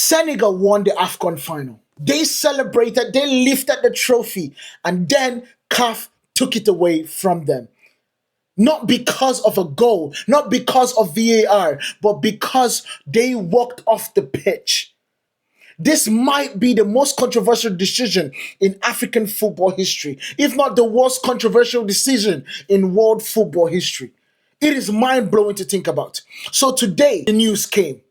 Senegal won the AFCON final. They celebrated, they lifted the trophy, and then CAF took it away from them. Not because of a goal, not because of VAR, but because they walked off the pitch. This might be the most controversial decision in African football history, if not the worst controversial decision in world football history. It is mind-blowing to think about. So today, the news came.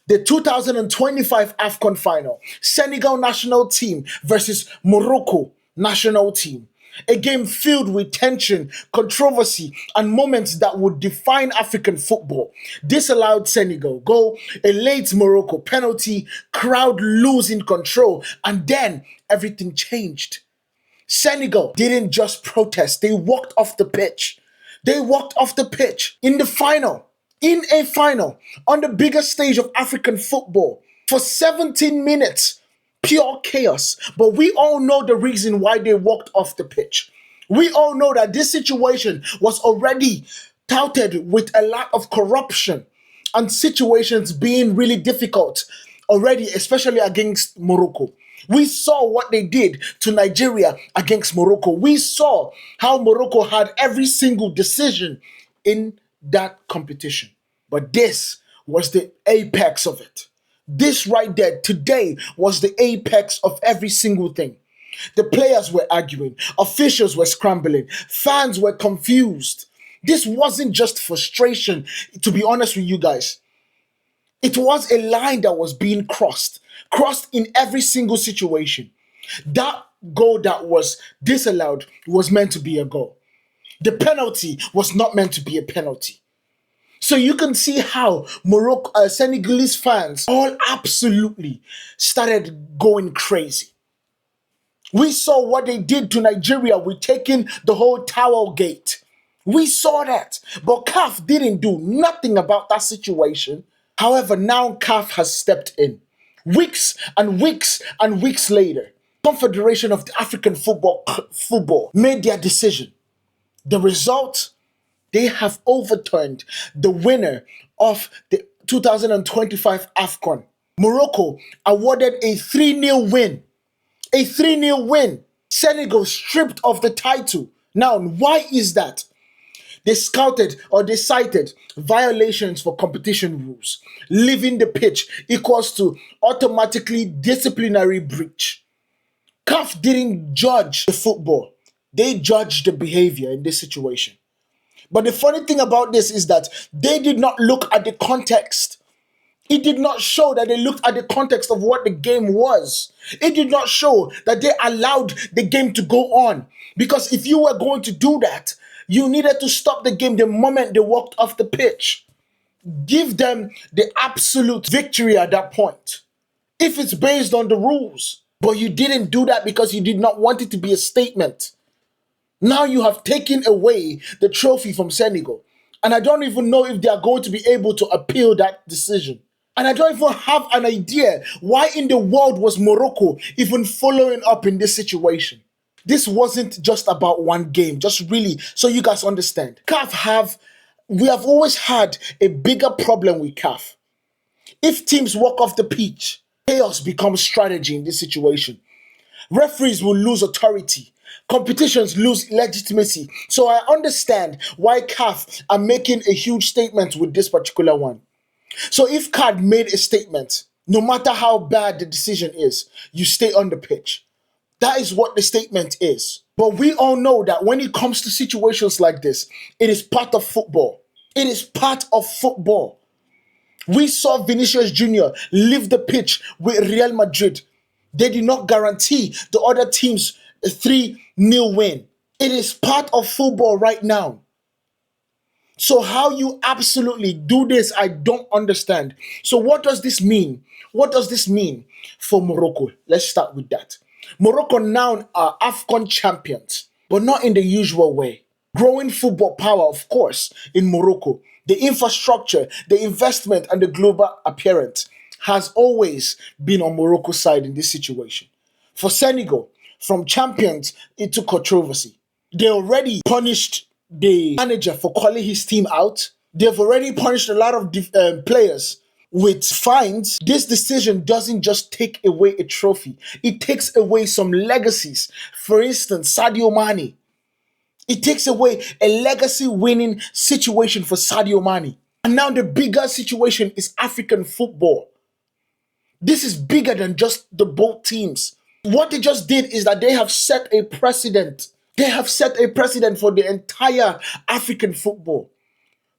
The 2025 AFCON final, Senegal national team versus Morocco national team. A game filled with tension, controversy, and moments that would define African football. This allowed Senegal goal, a late Morocco penalty, crowd losing control, and then everything changed. Senegal didn't just protest, they walked off the pitch. They walked off the pitch in the final. In a final, on the biggest stage of African football, for 17 minutes, pure chaos. But we all know the reason why they walked off the pitch. We all know that this situation was already touted with a lot of corruption and situations being really difficult already, especially against Morocco. We saw what they did to Nigeria against Morocco. We saw how Morocco had every single decision in that competition. But this was the apex of it. This right there today was the apex of every single thing. The players were arguing, officials were scrambling, fans were confused. This wasn't just frustration, to be honest with you guys. It was a line that was being crossed in every single situation. That goal that was disallowed was meant to be a goal. The penalty was not meant to be a penalty. So you can see how Senegalese fans all absolutely started going crazy. We saw what they did to Nigeria with taking the whole towel gate. We saw that. But CAF didn't do nothing about that situation. However, now CAF has stepped in. Weeks and weeks and weeks later, Confederation of African Football made their decision. The result, they have overturned the winner of the 2025 AFCON. Morocco awarded a 3-0 win. A 3-0 win. Senegal stripped of the title. Now, why is that? They cited violations for competition rules. Leaving the pitch equals to automatically disciplinary breach. CAF didn't judge the football. They judged the behavior in this situation. But the funny thing about this is that they did not look at the context. It did not show that they looked at the context of what the game was. It did not show that they allowed the game to go on. Because if you were going to do that, you needed to stop the game the moment they walked off the pitch. Give them the absolute victory at that point, if it's based on the rules. But you didn't do that because you did not want it to be a statement. Now you have taken away the trophy from Senegal. And I don't even know if they are going to be able to appeal that decision. And I don't even have an idea why in the world was Morocco even following up in this situation. This wasn't just about one game, just really so you guys understand. We have always had a bigger problem with CAF. If teams walk off the pitch, chaos becomes strategy in this situation. Referees will lose authority. Competitions lose legitimacy. So I understand why CAF are making a huge statement with this particular one. So if CAF made a statement, no matter how bad the decision is, you stay on the pitch. That is what the statement is. But we all know that when it comes to situations like this, it is part of football. It is part of football. We saw Vinicius Jr. leave the pitch with Real Madrid. They did not guarantee the other teams a 3-0 win. It is part of football right now. So how you absolutely do this, I don't understand. So what does this mean? What does this mean for Morocco? Let's start with that. Morocco now are AFCON champions, but not in the usual way. Growing football power, of course, in Morocco. The infrastructure, the investment, and the global appearance has always been on Morocco's side in this situation. For Senegal, from champions into controversy. They already punished the manager for calling his team out. They've already punished a lot of players with fines, this decision doesn't just take away a trophy, it takes away some legacies. For instance, Sadio Mane. It takes away a legacy winning situation for Sadio Mane. And now the bigger situation is African football. This is bigger than just the both teams. What they just did is that they have set a precedent. They have set a precedent for the entire African football.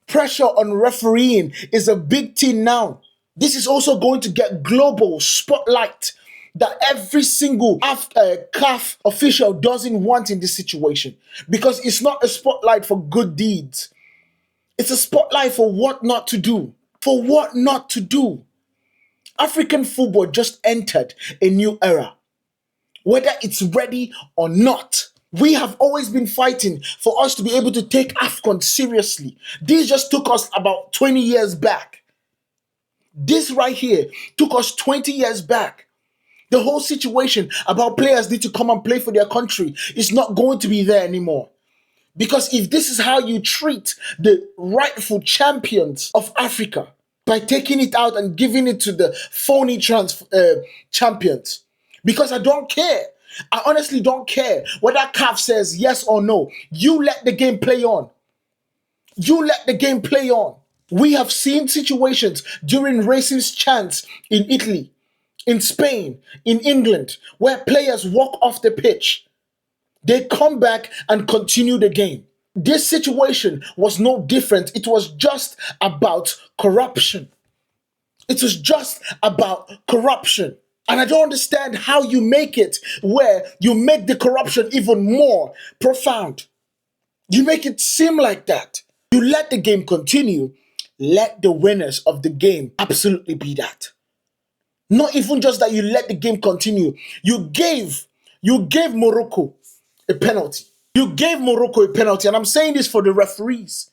Pressure on refereeing is a big thing now. This is also going to get global spotlight that every single CAF official doesn't want in this situation, because it's not a spotlight for good deeds. It's a spotlight for what not to do. For what not to do. African football just entered a new era. Whether it's ready or not, we have always been fighting for us to be able to take AFCON seriously. This just took us about 20 years back. This right here took us 20 years back. The whole situation about players need to come and play for their country is not going to be there anymore. Because if this is how you treat the rightful champions of Africa, by taking it out and giving it to the phony champions, because I don't care. I honestly don't care whether CAF says yes or no. You let the game play on. You let the game play on. We have seen situations during racist chants in Italy, in Spain, in England, where players walk off the pitch. They come back and continue the game. This situation was no different. It was just about corruption. It was just about corruption. And I don't understand how you make it where you make the corruption even more profound. You make it seem like that. You let the game continue. Let the winners of the game absolutely be that. Not even just that you let the game continue. You gave Morocco a penalty. You gave Morocco a penalty. And I'm saying this for the referees.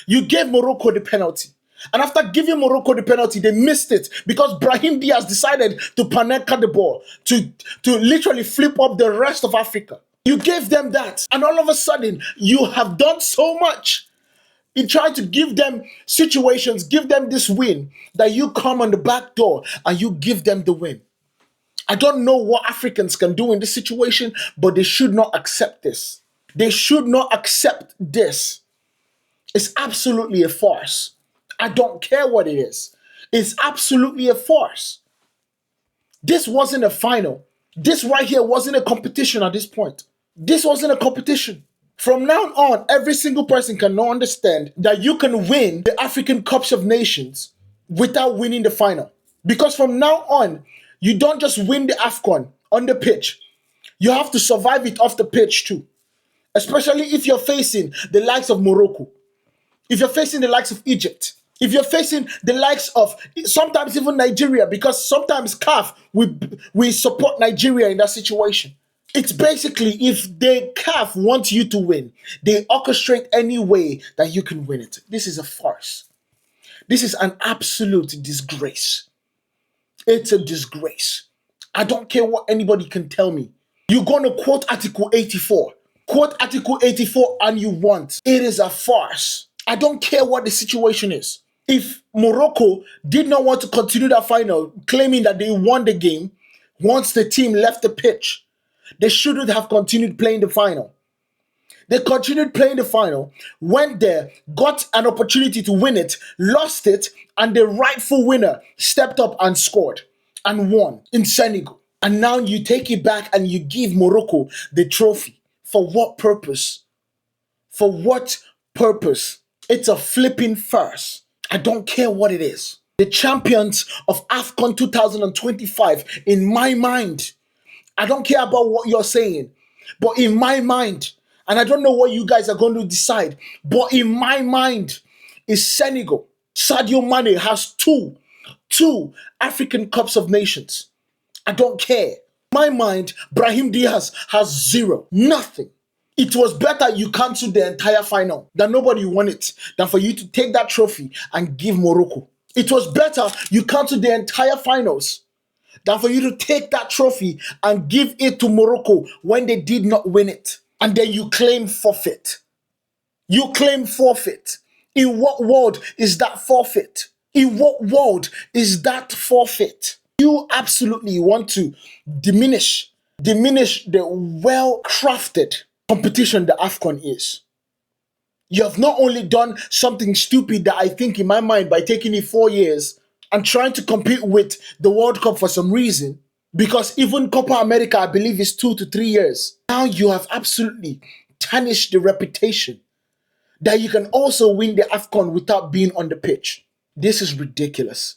You gave Morocco the penalty. And after giving Morocco the penalty, they missed it because Brahim Diaz decided to panenka the ball, to literally flip up the rest of Africa. You gave them that. And all of a sudden, you have done so much in trying to give them situations, give them this win, that you come on the back door and you give them the win. I don't know what Africans can do in this situation, but they should not accept this. They should not accept this. It's absolutely a farce. I don't care what it is. It's absolutely a farce. This wasn't a final. This right here wasn't a competition at this point. This wasn't a competition. From now on, every single person can now understand that you can win the African Cups of Nations without winning the final. Because from now on, you don't just win the AFCON on the pitch. You have to survive it off the pitch too. Especially if you're facing the likes of Morocco. If you're facing the likes of Egypt. If you're facing the likes of sometimes even Nigeria, because sometimes CAF, we support Nigeria in that situation. It's basically if the CAF want you to win, they orchestrate any way that you can win it. This is a farce. This is an absolute disgrace. It's a disgrace. I don't care what anybody can tell me. You're going to quote Article 84. Quote Article 84 and you want. It is a farce. I don't care what the situation is. If Morocco did not want to continue that final, claiming that they won the game, once the team left the pitch, they shouldn't have continued playing the final. They continued playing the final, went there, got an opportunity to win it, lost it, and the rightful winner stepped up and scored and won in Senegal. And now you take it back and you give Morocco the trophy. For what purpose? For what purpose? It's a flipping farce. I don't care what it is. The champions of AFCON 2025, in my mind, I don't care about what you're saying, but in my mind, and I don't know what you guys are going to decide, but in my mind, is Senegal. Sadio Mane has two African Cups of Nations. I don't care. In my mind, Brahim Diaz has zero, nothing. It was better you cancel the entire final, that nobody won it, than for you to take that trophy and give Morocco. It was better you cancel the entire finals than for you to take that trophy and give it to Morocco when they did not win it. And then you claim forfeit. You claim forfeit. In what world is that forfeit? In what world is that forfeit? You absolutely want to diminish the well-crafted competition the AFCON is. You have not only done something stupid that I think in my mind by taking it 4 years and trying to compete with the World Cup for some reason, because even Copa America, I believe, is 2 to 3 years. Now you have absolutely tarnished the reputation that you can also win the AFCON without being on the pitch. This is ridiculous.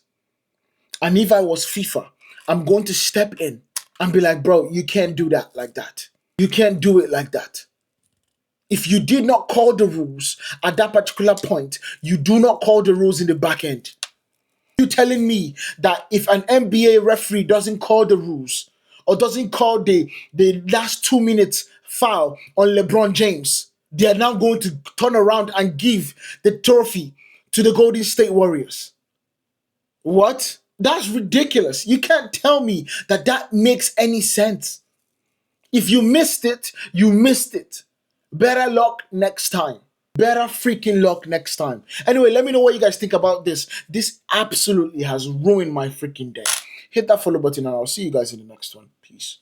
And if I was FIFA, I'm going to step in and be like, bro, you can't do that like that. You can't do it like that. If you did not call the rules at that particular point, you do not call the rules in the back end. You telling me that if an NBA referee doesn't call the rules or doesn't call the last 2 minutes foul on LeBron James, they are now going to turn around and give the trophy to the Golden State Warriors? What? That's ridiculous. You can't tell me that that makes any sense. If you missed it, you missed it. Better luck next time. Better freaking luck next time. Anyway, let me know what you guys think about this. This absolutely has ruined my freaking day. Hit that follow button and I'll see you guys in the next one. Peace.